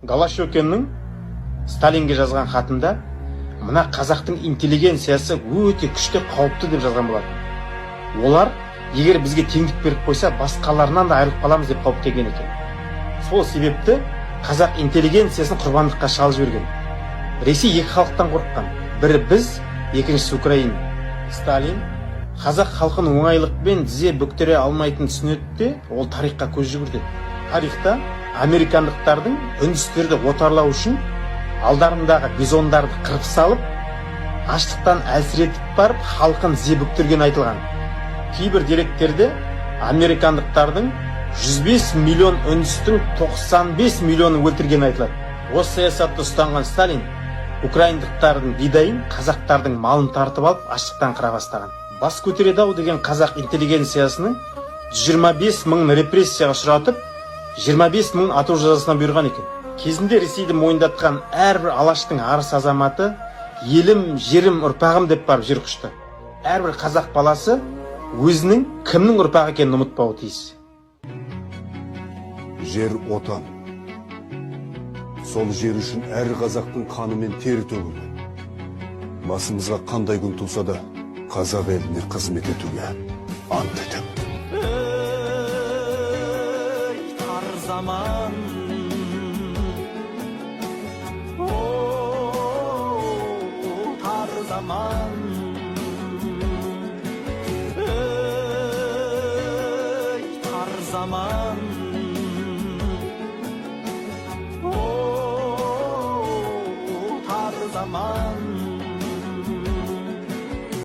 Голощекиннің Сталинге жазған хатында мына қазақтың интеллигенциясы өте күшті, қауіпті деп жазған болатын. Олар егер бізге теңдік беріп қойса, басқаларынан да айырылып қаламыз деп қауіптенген екен. Сол себепті қазақ интеллигенциясын құрбандыққа шалып жіберген. Ресей екі халықтан қорыққан. Бірі біз, екіншісі Украина. Сталин қазақ халқын оңайлықпен тізе бүктіре алмайтынын түсінеді де, ол тарихқа көз жүгіртеді. Тарихта американдықтардың үндістерді отарлау үшін алдарындағы бизондарды қырып салып, аштықтан әлсіретіп барып, халқын тізе бүктірген айтылған. Кейбір деректерде американдықтардың 105 миллион үндістің 95 миллионын өлтірген айтылады. Осы саясатты ұстанған Сталин украиндықтардың бидайын, қазақтардың малын тартып алып, аштықтан қыра бастаған. Бас көтереді-ау деген қазақ интеллигенциясының 25 мыңын репрессияға ұшыратып, 25 мың ату жазасына бұйырған екен. Кезінде Ресейді мойындатқан әрбір алаштың арыс азаматы елім, жерім, ұрпағым деп барып жер құшты. Әрбір қазақ баласы өзінің кімнің ұрпағы екенін ұмытпауы тиіс. Жер отан. Сол жер үшін әр қазақтың қаны мен тері төгілген. Басымызға қандай күн туса да, қазақ еліне қызмет етуге ант етем. Тар заман, тар заман, тар заман, тар заман.